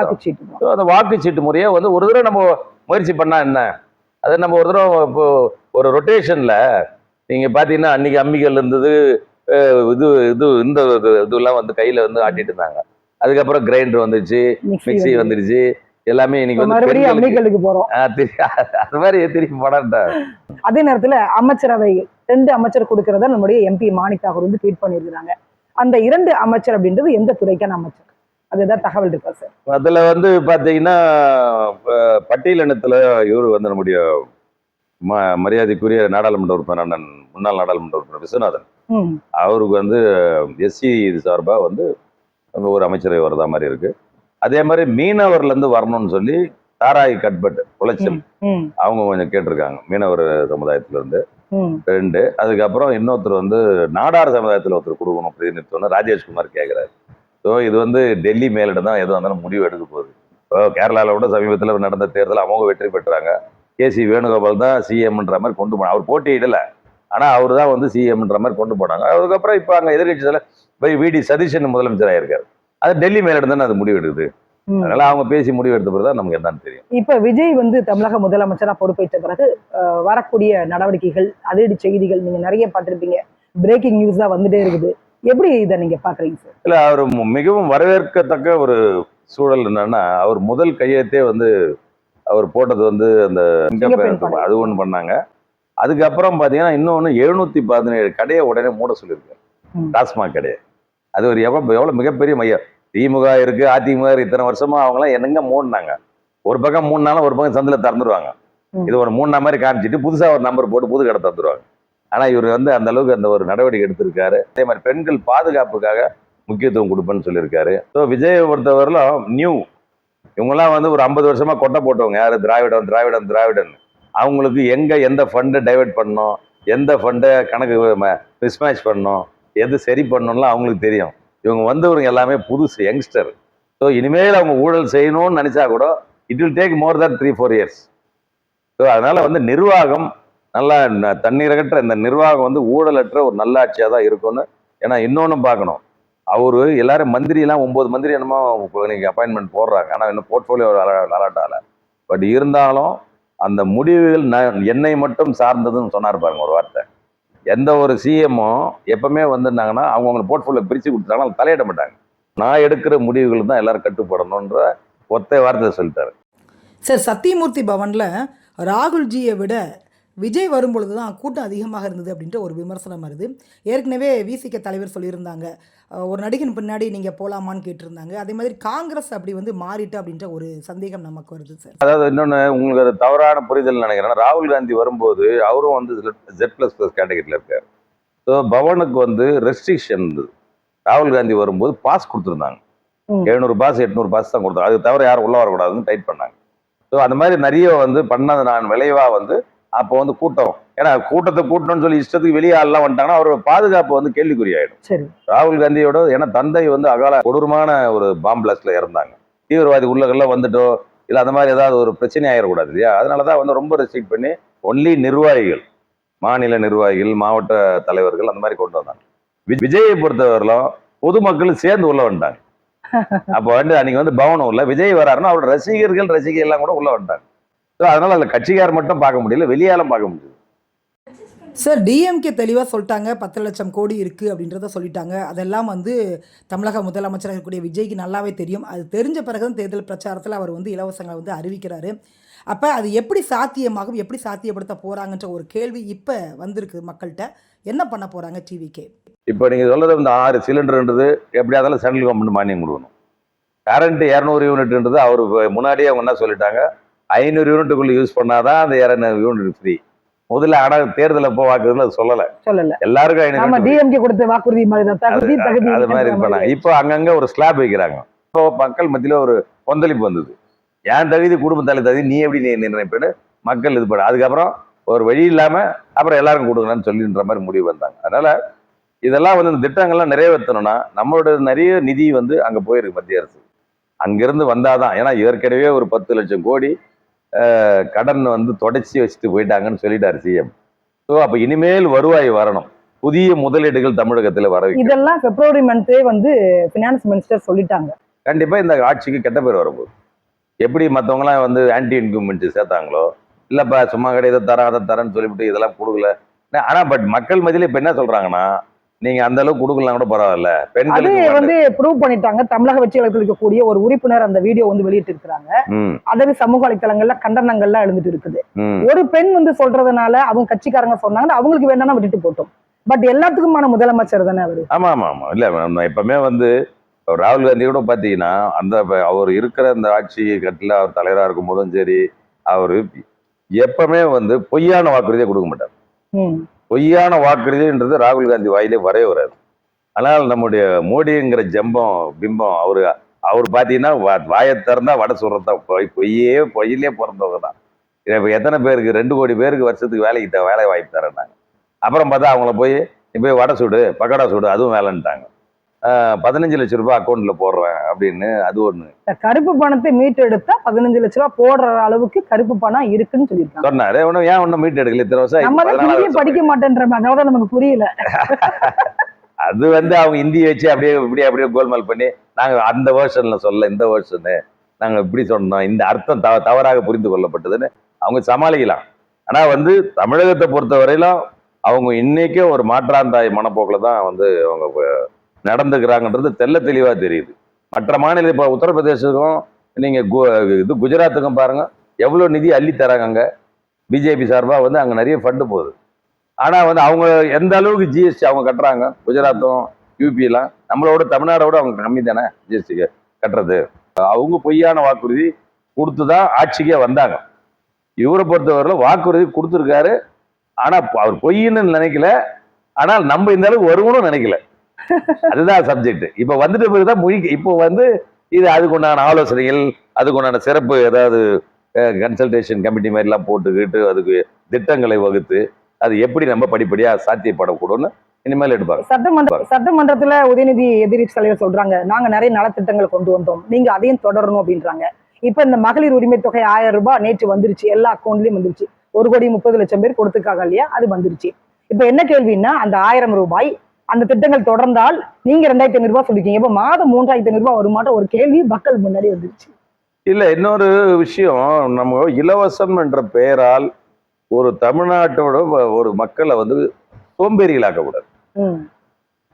அந்த வாக்குச்சீட்டு முறையை வந்து ஒரு தடவை நம்ம முயற்சி பண்ணா என்ன, அதை நம்ம ஒரு தடவை இப்போ ஒரு ரொட்டேஷன்ல நீங்க பாத்தீங்கன்னா அன்னைக்கு அம்மிகள் இருந்தது, இது இது இந்த இதெல்லாம் வந்து கையில வந்து ஆட்டிட்டு இருந்தாங்க. அதுக்கப்புறம் கிரைண்டர் வந்துருச்சு, மிக்சி வந்துருச்சு, எல்லாமே இன்னைக்கு வந்து அம்மிகளுக்கு போறோம். அது மாதிரி திருப்பி போடாட்டா. அதே நேரத்துல அமைச்சரவை 2 அமைச்சர் கொடுக்கறத நம்முடைய எம்பி மாணிக் தாகூர் வந்து ட்வீட் பண்ணியிருக்கிறாங்க. அந்த 2 அமைச்சர் அப்படின்றது எந்த துறைக்கான அமைச்சர், அதுதான் தகவல் இருக்கா சார்? அதுல வந்து பாத்தீங்கன்னா பட்டியலினத்துல இவரு வந்து நம்முடைய மரியாதைக்குரிய நாடாளுமன்ற உறுப்பினர் அண்ணன் முன்னாள் நாடாளுமன்ற உறுப்பினர் விஸ்வநாதன், அவருக்கு வந்து எஸ்சி சார்பா வந்து ஒரு அமைச்சரவை வரதா மாதிரி இருக்கு. அதே மாதிரி மீனவர்ல இருந்து வரணும்னு சொல்லி தாராய் கட்பட் குளச்சல் அவங்க கொஞ்சம் கேட்டிருக்காங்க, மீனவர் சமுதாயத்துல இருந்து 2. அதுக்கப்புறம் இன்னொருத்தர் வந்து நாடார் சமுதாயத்துல ஒருத்தர் கொடுக்கணும் பிரதிநிதித்துவம் ராஜேஷ்குமார் கேட்கிறாரு. ஸோ இது வந்து டெல்லி மேலிடம் தான் எதுவும் இருந்தாலும் முடிவு எடுக்க போகுது. இப்போ கேரளாவில் கூட சமீபத்தில் நடந்த தேர்தல் அவங்க வெற்றி பெற்றாங்க. கேசி வேணுகோபால் தான் சிஎம்ன்ற மாதிரி கொண்டு போனாங்க. அவர் போட்டியிடல, ஆனால் அவர் தான் வந்து சிஎம்ன்ற மாதிரி கொண்டு போனாங்க. அதுக்கப்புறம் இப்போ அங்கே எதிர்கட்சியில் போய் விடி சதீஷன் முதலமைச்சர் ஆயிருக்காரு. அது டெல்லி மேலிடம் தானே அது முடிவு எடுக்குது. அதனால அவங்க பேசி முடிவு எடுத்த பிறகு தான் நமக்கு என்னன்னு தெரியும். இப்ப விஜய் வந்து தமிழக முதலமைச்சரா பொறுப்பேற்ற பிறகு வரக்கூடிய நடவடிக்கைகள், அதிரடி செய்திகள் நீங்க நிறைய பார்த்திருப்பீங்க. பிரேக்கிங் நியூஸ் தான் வந்துட்டே இருக்குது. எப்படி இதை நீங்க பாக்குறீங்க சார்? இல்ல, அவர் மிகவும் வரவேற்கத்தக்க ஒரு சூழல் என்னன்னா, அவர் முதல் கையெழுத்தே வந்து அவர் போட்டது வந்து அந்த அது ஒண்ணு பண்ணாங்க. அதுக்கப்புறம் பாத்தீங்கன்னா இன்னொன்னு 717 கடையை உடனே மூட சொல்லியிருக்காரு, டாஸ்மாக் கடையை. அது ஒரு எவ்வளவு மிகப்பெரிய மையம். திமுக இருக்கு, அதிமுக இருக்கு, இத்தனை வருஷமா அவங்களாம் என்னங்க மூடினாங்க. ஒரு பக்கம் மூணுனாலும் ஒரு பக்கம் சந்தில திறந்துருவாங்க. இது ஒரு 3 மாதிரி காமிச்சிட்டு புதுசா ஒரு நம்பர் போட்டு புது கடை தந்துருவாங்க. ஆனா இவர் வந்து அந்த அளவுக்கு அந்த ஒரு நடவடிக்கை எடுத்திருக்காரு. அதே மாதிரி பெண்கள் பாதுகாப்புக்காக முக்கியத்துவம் கொடுப்பேன்னு சொல்லியிருக்காரு. ஸோ விஜயை பொறுத்தவரையிலும் நியூ, இவங்கெல்லாம் வந்து ஒரு 50 வருஷமா கொட்டை போட்டவங்க, யாரு திராவிடன். அவங்களுக்கு எந்த ஃபண்டை டைவெர்ட் பண்ணணும், எந்த ஃபண்டை கணக்கு மிஸ்மேட்ச் பண்ணணும், எது சரி பண்ணணும்லாம் அவங்களுக்கு தெரியும். இவங்க வந்தவங்க எல்லாமே புதுசு, யங்ஸ்டர். ஸோ இனிமேல் அவங்க ஊழல் செய்யணும்னு நினைச்சா கூட it will take more than 3-4 years. So அதனால வந்து நிர்வாகம் நல்லா தண்ணீரகற்ற இந்த நிர்வாகம் வந்து ஊழலற்ற ஒரு நல்லாட்சியாக தான் இருக்கும்னு. ஏன்னா இன்னொன்று பார்க்கணும், அவரு எல்லாரும் மந்திரியெல்லாம் 9 மந்திரி என்னமோ நீங்கள் அப்பாயின்மெண்ட் போடுறாங்க, ஆனால் இன்னும் போர்ட்ஃபோலியோ அலாட் ஆகலை. பட் இருந்தாலும் அந்த முடிவுகள் என்னை மட்டும் சார்ந்ததுன்னு சொன்னார் பாருங்க ஒரு வார்த்தை. எந்த ஒரு சிஎம்ஓ எப்பவுமே வந்துருந்தாங்கன்னா அவங்கவுங்களை போர்ட்ஃபோலியோ பிரித்து கொடுத்துட்டாங்கன்னா அவங்க தலையிட மாட்டாங்க. நான் எடுக்கிற முடிவுகள் தான் எல்லாரும் கட்டுப்படணுன்ற ஒத்த வார்த்தை சொல்லிட்டாரு. சார், சத்தியமூர்த்தி பவனில் ராகுல்ஜியை விட விஜய் வரும்பொழுது தான் கூட்டம் அதிகமாக இருந்தது அப்படின்ற ஒரு விமர்சனம் வருது. ஏற்கனவே விசிக தலைவர் சொல்லியிருந்தாங்க, ஒரு நடிகன் பின்னாடி நீங்கள் போகலாமான்னு கேட்டிருந்தாங்க. அதே மாதிரி காங்கிரஸ் அப்படி வந்து மாறிட்டு அப்படின்ற ஒரு சந்தேகம் நமக்கு வருது சார். அதாவது இன்னொன்று உங்களுக்கு அது தவறான புரிதல் நினைக்கிறேன். ராகுல் காந்தி வரும்போது அவரும் வந்து Z++ கேட்டகரியில் இருக்கார். ஸோ பவனுக்கு வந்து ரெஸ்ட்ரிக்ஷன் இருந்தது. ராகுல் காந்தி வரும்போது பாஸ் கொடுத்துருந்தாங்க. 700 பாஸ் 800 பாஸ் தான் கொடுத்தாங்க. அது தவிர யாரும் உள்ள வரக்கூடாதுன்னு டைட் பண்ணாங்க. ஸோ அந்த மாதிரி நிறைய வந்து பண்ணது நான் விளைவாக வந்து அப்போ வந்து கூட்டம், ஏன்னா கூட்டத்தை கூட்டணும்னு சொல்லி இஷ்டத்துக்கு வெளியே ஆள்லாம் வந்துட்டாங்கன்னா அவரோட பாதுகாப்பு வந்து கேள்விக்குறியாயிடும். சரி. ராகுல் காந்தியோட ஏன்னா தந்தை வந்து அகால கொடூரமான ஒரு பாம் பிளாஸ்ட்ல இறந்தாங்க. தீவிரவாதி உள்ளகள்லாம் வந்துட்டோ இல்லை அந்த மாதிரி ஏதாவது ஒரு பிரச்சனை ஆயிடக்கூடாது இல்லையா? அதனாலதான் வந்து ரொம்ப ரெஸ்ட்ரிக்ட் பண்ணி ஒன்லி நிர்வாகிகள், மாநில நிர்வாகிகள், மாவட்ட தலைவர்கள் அந்த மாதிரி கொண்டு வந்தாங்க. விஜயை பொறுத்தவரையிலும் பொதுமக்கள் சேர்ந்து உள்ள வந்துட்டாங்க. அப்போ வந்து அன்னைக்கு வந்து பவனம் உள்ள விஜய் வராருன்னா அவரோட ரசிகை எல்லாம் கூட உள்ள வந்துட்டாங்க. ஸோ அதனால அதில் கட்சிக்கார் மட்டும் பார்க்க முடியல, வெளியாலும் பார்க்க முடியுது. சார், டிஎம்கே தெளிவாக சொல்லிட்டாங்க 10 லட்சம் கோடி இருக்குது அப்படின்றத சொல்லிட்டாங்க. அதெல்லாம் வந்து தமிழக முதலமைச்சராக இருக்கக்கூடிய விஜய்க்கு நல்லாவே தெரியும். அது தெரிஞ்ச பிறகு தேர்தல் பிரச்சாரத்தில் அவர் வந்து இலவசங்களை வந்து அறிவிக்கிறாரு. அப்போ அது எப்படி சாத்தியமாகும், எப்படி சாத்தியப்படுத்த போகிறாங்கன்ற ஒரு கேள்வி இப்போ வந்திருக்கு மக்கள்கிட்ட. என்ன பண்ண போகிறாங்க டிவிகே? இப்போ நீங்கள் சொல்கிறது இந்த 6 சிலிண்டர்ன்றது எப்படியாவது சென்ட்ரல் கவர்மெண்ட் மானியம் கொடுக்கணும். கரண்ட் 200 யூனிட்ன்றது அவர் முன்னாடியே அவங்க என்ன சொல்லிட்டாங்க, 500 யூனிட்டுக்குள்ள யூஸ் பண்ணாதான் அந்த 200 யூனிட் ஃப்ரீ. முதல்ல ஆனால் தேர்தல் அப்போ வாக்குறதுல அது சொல்லலை. எல்லாருக்கும் 500 கொடுத்த வாக்குறுதி அது மாதிரி இருப்பாங்க. இப்போ அங்கங்க ஒரு ஸ்லாப் வைக்கிறாங்க. இப்போ மக்கள் மத்தியில ஒரு கொந்தளிப்பு வந்தது. என் தகுதி குடும்ப தகுதி நீ எப்படி நிர்ணயிப்பேன்னு மக்கள் இது பண்ண, அதுக்கப்புறம் ஒரு வழி இல்லாம அப்புறம் எல்லாருக்கும் கொடுக்கணும்னு சொல்லின்ற மாதிரி முடிவு வந்தாங்க. அதனால இதெல்லாம் வந்து இந்த திட்டங்கள்லாம் நிறைவேற்றணும்னா நம்மளோட நிறைய நிதி வந்து அங்க போயிருக்கு மத்திய அரசு. அங்கிருந்து வந்தாதான், ஏன்னா ஏற்கனவே ஒரு 10 லட்சம் கோடி கடன் வந்து தொடச்சி வச்சுட்டு போயிட்டாங்கன்னு சொல்லிட்டாரு சிஎம். ஸோ அப்ப இனிமேல் வருவாய் வரணும், புதிய முதலீடுகள் தமிழகத்துல வர. இதெல்லாம் பிப்ரவரி மந்தே வந்து பினான்ஸ் மினிஸ்டர் சொல்லிட்டாங்க. கண்டிப்பா இந்த ஆட்சிக்கு கெட்ட பேர் வரும்போது எப்படி மற்றவங்களாம் வந்து ஆன்டி இன்கம்பன்சி சேர்த்தாங்களோ, இல்லப்பா சும்மா கிடையாது தரேன் அதை தரேன்னு சொல்லிவிட்டு இதெல்லாம் கொடுக்கல. ஆனா பட் மக்கள் மத்தியில இப்ப என்ன சொல்றாங்கன்னா, நீங்க அந்த அளவுக்கு கொடுக்கலாம் கூட பரவாயில்ல, பெண்கள் வந்து ப்ரூவ் பண்ணிட்டாங்க. தமிழக வெற்றி இருக்கக்கூடிய ஒரு உறுப்பினர் அந்த வீடியோ வந்து வெளியிட்டு இருக்காங்க. அதாவது சமூக வலைத்தளங்கள்ல கண்டனங்கள்லாம் எழுந்துட்டு இருக்குது. ஒரு பெண் வந்து சொல்றதுனால அவங்க கட்சிக்காரங்க சொன்னாங்கன்னா அவங்களுக்கு வேண்டாம்னா விட்டுட்டு போட்டோம். பட் எல்லாத்துக்குமான முதலமைச்சர் தானே அவரு. ஆமா ஆமா ஆமா. இல்ல எப்பவுமே வந்து ராகுல் காந்தி கூட பாத்தீங்கன்னா அந்த அவர் இருக்கிற அந்த ஆட்சி கட்டில அவர் தலைவராக இருக்கும் போதும் சரி, அவரு எப்பவுமே வந்து பொய்யான வாக்குறுதியை கொடுக்க மாட்டார். பொய்யான வாக்குறுதின்றது ராகுல் காந்தி வாயிலே வரவே வராது. ஆனால் நம்முடைய மோடிங்கிற பிம்பம் அவர் பாத்தீங்கன்னா வாயை திறந்தா வடை சொல்றதான், பொய்யிலே பிறந்தவங்க தான். இப்ப எத்தனை பேருக்கு 2 கோடி பேருக்கு வருஷத்துக்கு வேலை வாய்ப்பு தரேன்னாங்க. அப்புறம் பார்த்தா அவங்கள போய் நீ போய் வடை சுடு, பக்கோடா சுடு, அதுவும் வேலைன்ட்டாங்க. 15 லட்சம் ரூபாய் அக்கௌண்ட்ல போடுறேன் அப்படின்னு. அது ஒண்ணு. கருப்பு பணத்தை மீட்டு எடுத்தா 15 லட்சம் ரூபாய் போடுற அளவுக்கு கருப்பு பணம் இருக்குன்னு சொல்லியிருக்காங்க. சொன்னாரு. ஏன் ஒன்னும் மீட்டு எடுக்கல இத்தனை வருஷம்? நம்ம படிக்க மாட்டேன்ற அதனால நமக்கு புரியல. அது வந்து அவங்க இந்தியை வச்சு அப்படியே கோல்மால் பண்ணி நாங்க அந்த வேர்ஷன்ல சொல்ல, இந்த வேர்ஷனு நாங்க இப்படி சொன்னோம், இந்த அர்த்தம் தவறாக புரிந்து கொள்ளப்பட்டதுன்னு அவங்க சமாளிக்கலாம். ஆனா வந்து தமிழகத்தை பொறுத்த வரையிலும் அவங்க இன்னைக்கே ஒரு மாற்றாந்தாய் மனப்போக்கில தான் வந்து அவங்க நடந்துக்கிறாங்கன்றது தெல்ல தெளிவா தெரியுது. மற்ற மாநில இப்போ உத்தரப்பிரதேசத்துக்கும் நீங்க குஜராத்துக்கும் பாருங்க எவ்வளவு நிதி அள்ளி தராங்க. அங்க பிஜேபி சார்பா வந்து அங்க நிறைய ஃபண்டு போகுது. ஆனா வந்து அவங்க எந்த அளவுக்கு ஜிஎஸ்டி அவங்க கட்டுறாங்க, குஜராத்தும் யூபிலாம் நம்மளோட தமிழ்நாடோட அவங்க கம்மி தானே ஜிஎஸ்டி கட்டுறது. அவங்க பொய்யான வாக்குறுதி கொடுத்துதான் ஆட்சிக்கே வந்தாங்க. இவரை பொறுத்தவரையில வாக்குறுதி கொடுத்துருக்காரு. ஆனா அவர் பொய்ன்னு நினைக்கல, ஆனால் நம்ம இந்த அளவுக்கு வருவனும் நினைக்கல. அதுதான் சப்ஜெக்ட். இப்ப வந்துட்டு பிறகுதான் இப்போ வந்து இது அதுக்குண்டான ஆலோசனைகள், அதுக்குண்டான சிறப்பு ஏதாவது கன்சல்டேஷன் கமிட்டி மாதிரி எல்லாம் போட்டுக்கிட்டு அதுக்கு திட்டங்களை வகுத்து அது எப்படி நம்ம படிப்படியா சாத்தியப்படக்கூடாதுன்னு இனிமேல் எடுப்பாங்க. சட்டமன்றத்துல உதயநிதி எதிர்க்கட்சி தலைவர் சொல்றாங்க, நாங்க நிறைய நலத்திட்டங்களை கொண்டு வந்தோம், நீங்க அதையும் தொடரணும் அப்படின்றாங்க. இப்ப இந்த மகளிர் உரிமை தொகை 1000 ரூபாய் நேற்று வந்துருச்சு, எல்லா அக்கௌண்ட்லயும் வந்துருச்சு. 1,30,00,000 பேர் கொடுத்துருக்காங்க இல்லையா, அது வந்துருச்சு. இப்ப என்ன கேள்வின்னா, அந்த 1000 ரூபாய் அந்த திட்டங்கள் தொடர்ந்தால் நீங்க 2500 ரூபாய் சொல்லிருக்கீங்க, இப்ப மாதம் 3500 ரூபாய் வருமாட்ட ஒரு கேள்வி மக்கள் முன்னாடி வந்துருச்சு. இல்ல இன்னொரு விஷயம், நம்ம இலவசம் என்ற பெயரால் ஒரு தமிழ்நாட்டோட ஒரு மக்களை வந்து சோம்பேறிகளாக்க கூடாது. ம்.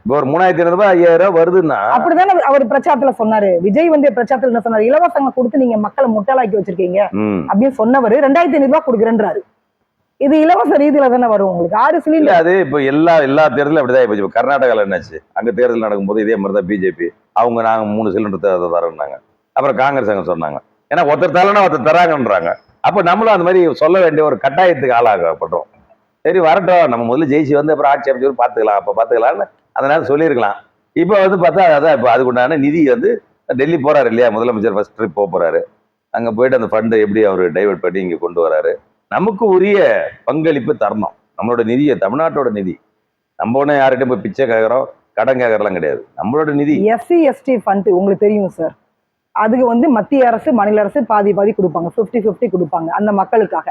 இப்போ ஒரு 3500 ரூபாய் 5000 ரூபாய் வருதுன்னா, அப்படிதானே அவர் பிரச்சாரத்துல சொன்னாரு. விஜய் வந்து பிரச்சாரத்துல என்ன சொன்னாரு? இலவசங்க கொடுத்து நீங்க மக்களை முட்டாளாக்கி வச்சிருக்கீங்க ம், அப்படின்னு சொன்னவரு 2500 ரூபாய் கொடுக்குறேன்றாரு. இது இலவச ரீதியில தானே வரும் உங்களுக்கு 6 இல்ல சிலிண்டர். அது இப்போ எல்லா தேர்தலும் அப்படிதான் போச்சு. இப்போ கர்நாடகாவில் என்னாச்சு, அங்க தேர்தல் நடக்கும்போது இதே மாதிரி தான் பிஜேபி நாங்க 3 சிலிண்டர் தரோம்னாங்க. அப்புறம் காங்கிரஸ் அங்க சொன்னாங்க. ஏன்னா ஒருத்தர் தரலன்னா ஒருத்தர் தராங்கன்றாங்க. அப்ப நம்மளும் அந்த மாதிரி சொல்ல வேண்டிய ஒரு கட்டாயத்துக்கு ஆளாகப்படுறோம். சரி வரட்டும், நம்ம முதல்ல ஜெயிச்சு வந்து அப்புறம் ஆட்சி அமைச்சு பார்த்துக்கலாம், அப்ப பார்த்துக்கலாம்னு அதனால சொல்லியிருக்கலாம். இப்போ வந்து பார்த்தா அதான் இப்போ அதுக்குண்டான நிதி வந்து டெல்லி போறாரு இல்லையா, முதலமைச்சர் ஃபர்ஸ்ட் ட்ரிப் போறாரு. அங்க போயிட்டு அந்த ஃபண்டை எப்படி அவர் டைவர்ட் பண்ணி இங்க கொண்டு வராரு. நமக்கு உரிய பங்களிப்பு தரணும். நம்மளோட நிதியை, தமிழ்நாட்டோட நிதி. நம்ம ஒன்றும் யார்கிட்டயும் போய் பிச்சை கேட்கறோம், கடன் கேட்கறலாம் கிடையாது. நம்மளோட நிதி. எஸ்சி எஸ்டி ஃபண்ட் உங்களுக்கு தெரியும் சார். அதுக்கு வந்து மத்திய அரசு மாநில அரசு பாதி பாதி கொடுப்பாங்க, 50-50 கொடுப்பாங்க அந்த மக்களுக்காக.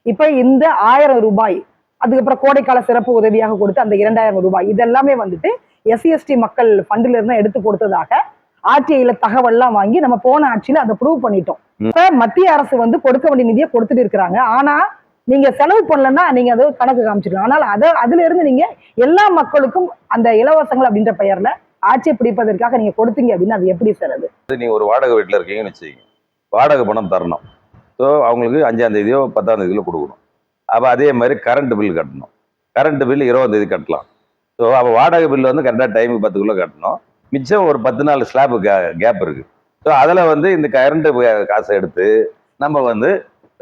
இப்ப இந்த 1000 ரூபாய், அதுக்கப்புறம் கோடைக்கால சிறப்பு உதவியாக கொடுத்து அந்த 2000 ரூபாய், இதெல்லாமே வந்துட்டு எஸ்சி எஸ்டி மக்கள் ஃபண்ட்ல இருந்து எடுத்து கொடுத்ததாக ஆர்டிஐல தகவல்லாம் வாங்கி நம்ம போன ஆட்சியில அதை ப்ரூவ் பண்ணிட்டோம். இப்ப மத்திய அரசு வந்து கொடுக்க வேண்டிய நிதியை கொடுத்துட்டு இருக்கிறாங்க. ஆனா நீங்க செலவு பண்ணலன்னா நீங்க அதை கணக்கு காமிச்சிடலாம். ஆனால் அதுல இருந்து நீங்க எல்லா மக்களுக்கும் அந்த இலவசங்கள் அப்படின்ற பெயர்ல ஆட்சியை பிடிப்பதற்காக நீங்க கொடுத்தீங்க அப்படின்னு அது எப்படி சார் அது? நீங்க ஒரு வாடகை வீட்டில் இருக்கீங்கன்னு வச்சுக்கோங்க, வாடகை பணம் தரணும். ஸோ அவங்களுக்கு 5ஆம் தேதியோ 10ஆம் தேதியிலோ கொடுக்கணும். அப்போ அதே மாதிரி கரண்ட் பில் கட்டணும். கரண்ட் பில் 20ஆம் தேதி கட்டலாம். ஸோ அப்போ வாடகை பில் வந்து கரெக்டாக டைமுக்கு 10 கட்டணும். மிச்சம் ஒரு 10 நாள் ஸ்லாப் கேப் இருக்கு. ஸோ அதில் வந்து இந்த கரண்ட் காசை எடுத்து நம்ம வந்து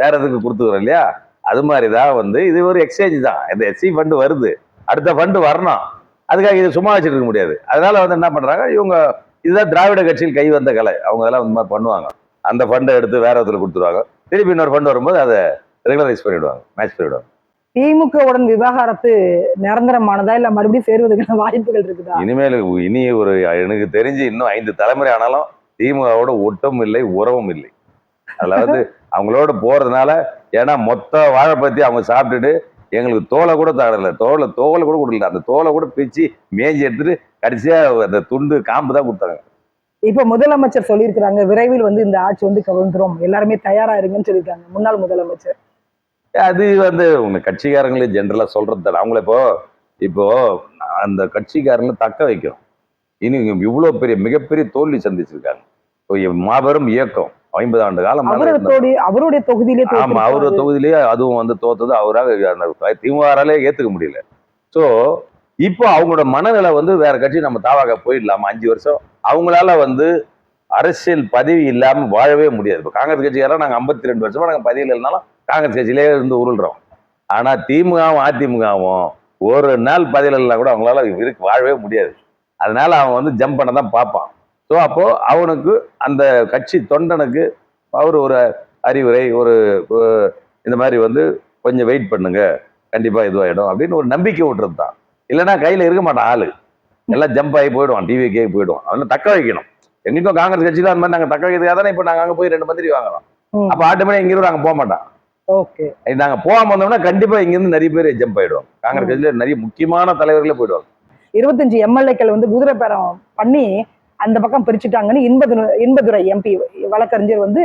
வேற எதுக்கு கொடுத்துக்கிறோம் இல்லையா, அது மாதிரி தான் வந்து இது ஒரு எக்ஸ்சேஞ்ச் தான். இந்த எஸ்சி ஃபண்டு வருது, அடுத்த ஃபண்டு வரணும், அதுக்காக இது சும்மா வச்சுட்டு இருக்க முடியாது. அதனால வந்து என்ன பண்றாங்க இவங்க, இதுதான் திராவிட கட்சியில் கை வந்த கலை. அவங்க அதெல்லாம் இந்த மாதிரி பண்ணுவாங்க. அந்த ஃபண்டை எடுத்து வேற ஒருத்தர் கொடுத்துருவாங்க, திருப்பி இன்னொரு ஃபண்ட் வரும்போது அதை ரெகுலரைஸ் பண்ணிவிடுவாங்க, மேட்ச் பண்ணிவிடுவாங்க. திமுகவுடன் விவகாரத்து நிரந்தரமானதா இல்ல மறுபடியும் சேருவதற்கான வாய்ப்புகள் இருக்குதா? இனிமேல் இனி ஒரு எனக்கு தெரிஞ்சு இன்னும் 5 தலைமுறை ஆனாலும் திமுகவோட ஒட்டும் இல்லை, உறவும் இல்லை. அதில் வந்து அவங்களோட போறதுனால, ஏன்னா மொத்த வாழை பத்தி அவங்க சாப்பிட்டுட்டு எங்களுக்கு தோலை கூட தரல, தோலை கூட கொடுக்கல, அந்த தோலை கூட பிச்சு மேய்ஞ்சி எடுத்துட்டு கடைசியா அந்த துண்டு காம்பு தான் கொடுத்தாங்க. இப்ப முதலமைச்சர் சொல்லியிருக்கிறாங்க விரைவில் வந்து இந்த ஆட்சி வந்து கவிழ்ந்துரும், எல்லாருமே தயாரா இருங்கன்னு சொல்லியிருக்காங்க முன்னாள் முதலமைச்சர். அது வந்து உங்க கட்சிக்காரங்களே ஜென்ரலா சொல்றது தானே. அவங்கள இப்போ அந்த கட்சிக்காரங்களை தக்க வைக்கிறோம். இனி இவ்வளவு பெரிய மிகப்பெரிய தோல்வி சந்திச்சிருக்காங்க. மாபெரும் இயக்கம் 50 ஆண்டு காலம் அவருடைய தொகுதியிலே ஆமா, அவரோட தொகுதியிலேயே அதுவும் வந்து தோத்தது அவராக திமுகராலே ஏத்துக்க முடியல. சோ இப்போ அவங்களோட மனநிலை வந்து வேற கட்சி நம்ம தாவாக போயிடலாமா, 5 வருஷம் அவங்களால வந்து அரசியல் பதவி இல்லாம வாழவே முடியாது. இப்போ காங்கிரஸ் கட்சிக்காரன் நாங்க 52 வருஷமா நாங்க பதவியில் இல்லைனாலும் காங்கிரஸ் கட்சியிலே இருந்து உருள்றோம். ஆனா திமுகவும் அதிமுகவும் ஒரு நாள் பதவியில் இல்லைனா கூட அவங்களால வாழவே முடியாது. அதனால அவன் வந்து ஜம்ப் பண்ண தான் பார்ப்பான். ஸோ அப்போ அவனுக்கு அந்த கட்சி தொண்டனுக்கு அவர் ஒரு அறிவுரை, ஒரு இந்த மாதிரி வந்து கொஞ்சம் வெயிட் பண்ணுங்க, கண்டிப்பா இதுவாயிடும் அப்படின்னு ஒரு நம்பிக்கை விட்டுறது தான். இல்லைன்னா கையில இருக்க மாட்டான் ஆளு, எல்லாம் ஜம்ப் ஆகி போயிடுவான், டிவிக்கே போயிடுவான். அதனால தக்க வைக்கணும். எங்களுக்கும் காங்கிரஸ் கட்சியில அந்த மாதிரி நாங்க தக்க வைக்கிறதுக்காக தானே இப்போ நாங்க அங்க போய் 2 மந்திரி வாங்குறோம். அப்ப ஆட்டோமேட்டிக் இங்கிருந்து நாங்க போக மாட்டான். ஓகே, நாங்க போகாம வந்தோம்னா கண்டிப்பா இங்கிருந்து நிறைய பேர் ஜம்ப் ஆயிடுவாங்க. காங்கிரஸ் கட்சியில நிறைய முக்கியமான தலைவர்களே போயிடுவாங்க. 25 எம்எல்ஏக்கள் வந்து குதிரை பேரம் பண்ணி அந்த பக்கம் பிரிச்சுட்டாங்கன்னு இன்பதுரை எம்பி வழக்கறிஞர் வந்து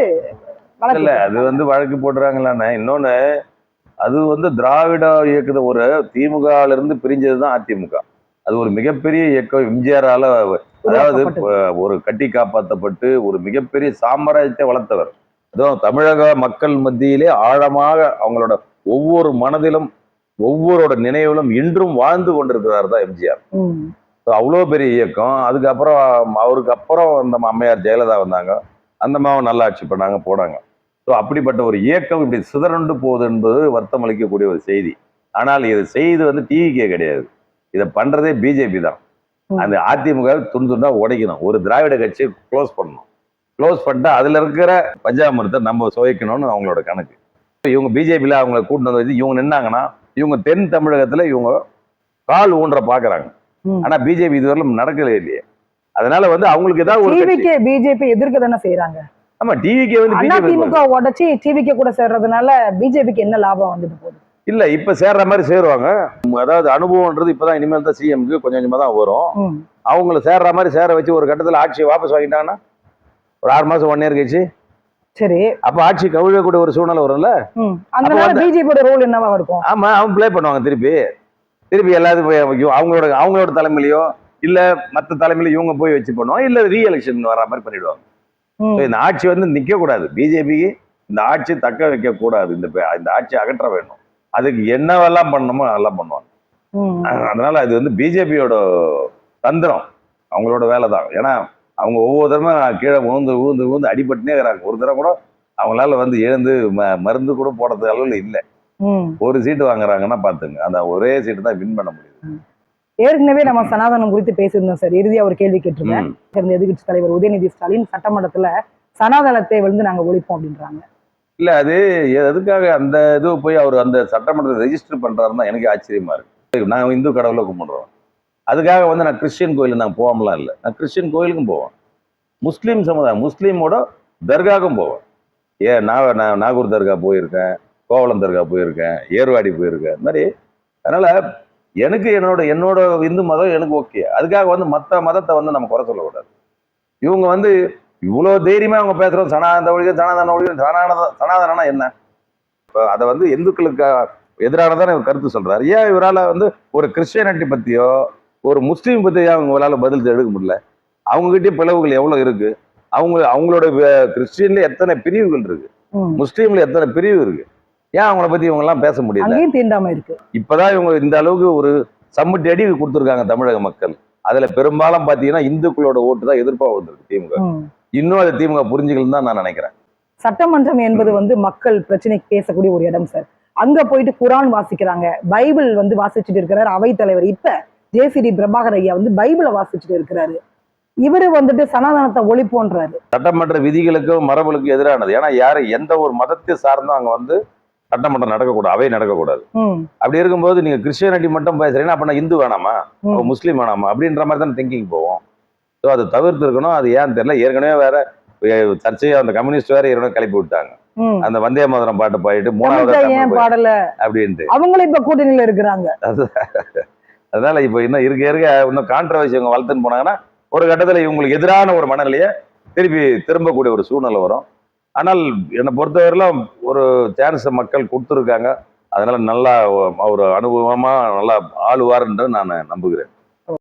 இல்ல அது வந்து வழக்கு போடுறாங்களான்னு. இன்னொன்னு, அது வந்து திராவிட இயக்கத்தை ஒரு திமுகல இருந்து பிரிஞ்சதுதான் அதிமுக. அது ஒரு மிகப்பெரிய இயக்கம். எம்ஜிஆரால அதாவது ஒரு கட்டி காப்பாற்றப்பட்டு ஒரு மிகப்பெரிய சாம்ராஜ்யத்தை வளர்த்தவர். அதுவும் தமிழக மக்கள் மத்தியிலே ஆழமாக அவங்களோட ஒவ்வொரு மனதிலும் ஒவ்வொருவரோட நினைவிலும் இன்றும் வாழ்ந்து கொண்டிருக்கிறார் தான் எம்ஜிஆர். அவ்வளோ பெரிய இயக்கம். அதுக்கப்புறம் அவருக்கு அப்புறம் நம்ம அம்மையார் ஜெயலலிதா வந்தாங்க, அந்த அம்மாவும் நல்லா ஆட்சி பண்ணாங்க, போனாங்க. ஸோ அப்படிப்பட்ட ஒரு இயக்கம் இப்படி சிதறண்டு போகுது என்பது வருத்தம் அளிக்கக்கூடிய ஒரு செய்தி. ஆனால் இதை செய்து வந்து டிவிக்கே கிடையாது, இதை பண்றதே பிஜேபி தான். அந்த அதிமுக துண்டா உடைக்கணும், ஒரு திராவிட கட்சியை க்ளோஸ் பண்ணணும். க்ளோஸ் பண்ணிட்டா அதுல இருக்கிற பஞ்சாமிரத்தை நம்ம சுவைக்கணும்னு அவங்களோட கணக்கு. இவங்க பிஜேபியில அவங்களை கூட்டிட்டு வந்து இவங்க நின்னாங்கன்னா இவங்க தென் தமிழகத்துல இவங்க கால் ஊன்ற பாக்குறாங்க. ஆனா பிஜேபி இதுவரையிலும் நடக்கவே இல்லையே. அதனால வந்து அவங்களுக்கு ஏதாவது ஒரு பிஜேபி எதிர்க்க தானே செய்யறாங்க. ஆமா, டிவிக்கே வந்து அதிமுக உடைச்சி டிவிக்கே கூட சேர்றதுனால பிஜேபிக்கு என்ன லாபம் வந்துட்டு போகுது? இல்ல இப்ப சேர்ற மாதிரி சேருவாங்க. அதாவது அனுபவம்ன்றது இப்பதான் இனிமேல் தான் சிஎம்க்கு கொஞ்சம் கொஞ்சமா தான் வரும். அவங்களை சேர்ற மாதிரி சேர வச்சு ஒரு கட்டத்துல ஆட்சியை வாபஸ் வாங்கிட்டாங்கன்னா ஒரு 6 மாசம் 1 இயர் கழிச்சு சரி. அப்ப ஆட்சி கவிழக்கூடிய ஒரு சூழ்நிலை வரும்ல. அதனால பிஜேபியோட ரோல் என்னவா இருக்கும்? ஆமா, அவங்க பிளே பண்ணுவாங்க திருப்பி எல்லாத்துக்கும் அவங்களோட தலைமையிலயோ இல்ல மத்த தலைமையில இவங்க போய் வச்சு பண்ணுவாங்க, இல்ல ரீஎலெக்ஷன் வர மாதிரி பண்ணிடுவாங்க. இந்த ஆட்சி வந்து நிக்க கூடாது, பிஜேபிக்கு இந்த ஆட்சி தக்க வைக்க கூடாது, இந்த ஆட்சி அகற்ற வேணும், அதுக்கு என்னவெல்லாம் பண்ணணுமோ அதெல்லாம் பண்ணுவாங்க. அதனால அது வந்து பிஜேபியோட தந்திரம், அவங்களோட வேலை தான். ஏன்னா அவங்க ஒவ்வொரு தரமும் கீழே ஊந்து அடிபட்டுனே இருக்கிறாங்க. ஒரு தடவை கூட அவங்களால வந்து எழுந்து மருந்து கூட போடுறது அளவில் இல்லை. ஒரு சீட்டு வாங்குறாங்கன்னா பாத்துங்க, அந்த ஒரே சீட்டு தான் வின் பண்ண முடியுது. ஏற்கனவே நம்ம சனாதனம் குறித்து பேசியிருந்தோம் சார். இறுதியா ஒரு கேள்வி கேட்டிருந்தேன். எதிர்கட்சி தலைவர் உதயநிதி ஸ்டாலின் சட்டமன்றத்துல சனாதனத்தை வந்து நாங்க ஒழிப்போம் அப்படின்றாங்க. இல்ல அது எதுக்காக அந்த இது போய் அவர் அந்த சட்டமன்றத்தை ரெஜிஸ்டர் பண்றாருன்னா எனக்கு ஆச்சரியமா இருக்கு. நான் இந்து கடவுளை கும்பிடுறோம், அதுக்காக வந்து நான் கிறிஸ்டியன் கோயிலுக்கு நான் போகாமலாம் இல்லை. நான் கிறிஸ்டியன் கோயிலுக்கும் போவேன், முஸ்லீம் சமுதாயம் முஸ்லீமோட தர்காவுக்கும் போவேன். நான் நாகூர் தர்கா போயிருக்கேன், கோவளம் தர்கா போயிருக்கேன், ஏர்வாடி போயிருக்கேன், இந்த மாதிரி. அதனால எனக்கு என்னோட இந்து மதம் எனக்கு ஓகே. அதுக்காக வந்து மற்ற மதத்தை வந்து நம்ம குறை சொல்லக்கூடாது. இவங்க வந்து இவ்வளோ தைரியமா அவங்க பேசுறோம், சனாதன ஒழிக்க சனாதனா என்ன? இப்போ அதை வந்து இந்துக்களுக்கு எதிரானதான் இவர் கருத்து சொல்றாரு. ஏன் இவரால் வந்து ஒரு கிறிஸ்டியானிட்டி பத்தியோ ஒரு முஸ்லீம் பத்தியோ அவங்களால பதில் எடுக்க முடியல? அவங்ககிட்டயே பிளவுகள் எவ்வளவு இருக்கு, அவங்களோட கிறிஸ்டியன்ல எத்தனை பிரிவுகள் இருக்கு, முஸ்லீம்ல எத்தனை பிரிவு இருக்கு, ஏன் அவங்கள பத்தி இவங்க எல்லாம் பேச முடியல? இப்பதான் இவங்க இந்த அளவுக்கு ஒரு சம்மட்டி அடி கொடுத்துருக்காங்க தமிழக மக்கள். அதுல பெரும்பாலும் பாத்தீங்கன்னா இந்துக்களோட ஓட்டு தான் எதிர்ப்பா வந்திருக்கு திமுக. இன்னும் அதை திமுக புரிஞ்சுக்கலன்னு தான் நான் நினைக்கிறேன். சட்டமன்றம் என்பது வந்து மக்கள் பிரச்சனைக்கு பேசக்கூடிய ஒரு இடம் சார். அங்க போயிட்டு குரான் வாசிக்கிறாங்க, பைபிள் வந்து வாசிச்சுட்டு இருக்கிறாரு அவைத்தலைவர். இப்ப ஜேசிடி பிரபாகர் ஐயா வந்து பைபிளை வாசிச்சுட்டு இருக்கிறாரு. இவரு வந்துட்டு சனாதனத்தை ஒழிப்போன்றாரு. சட்டமன்ற விதிகளுக்கும் மரபுகளுக்கும் எதிரானது. ஏன்னா எந்த ஒரு மதத்தை சார்ந்தும் அங்க வந்து சட்டமன்றம் நடக்கக்கூடாது, அவை நடக்கக்கூடாது. அப்படி இருக்கும்போது நீங்க கிறிஸ்டியானிட்டி மட்டும் பேசுறீங்கன்னா அப்ப நான் இந்து வேணாமா, முஸ்லீம் வேணாமா அப்படின்ற மாதிரி தான் திங்கிங் போவோம். ஸோ அதை தவிர்த்து இருக்கணும். அது ஏன்னு தெரியல. ஏற்கனவே வேற சர்ச்சையை அந்த கம்யூனிஸ்ட் வேற ஏற்கனவே கிளப்பி விட்டாங்க. அந்த வந்தே மாதரம் பாட்டு பாடிட்டு மூணாவது பாடல அப்படின்ட்டு அவங்களும் இப்ப கூட்டணியில இருக்கிறாங்க. அதனால இப்ப இன்னும் இருக்க இன்னும் கான்ட்ரவர்சி அவங்க வளர்த்துன்னு போனாங்கன்னா ஒரு கட்டத்துல இவங்களுக்கு எதிரான ஒரு மனநிலையை திரும்பக்கூடிய ஒரு சூழ்நிலை வரும். ஆனால் என்னை பொறுத்தவரையிலும் ஒரு சான்ஸ் மக்கள் கொடுத்துருக்காங்க. அதனால நல்லா ஒரு அனுபவமா நல்லா ஆளுவார்ன்றது நான் நம்புகிறேன்.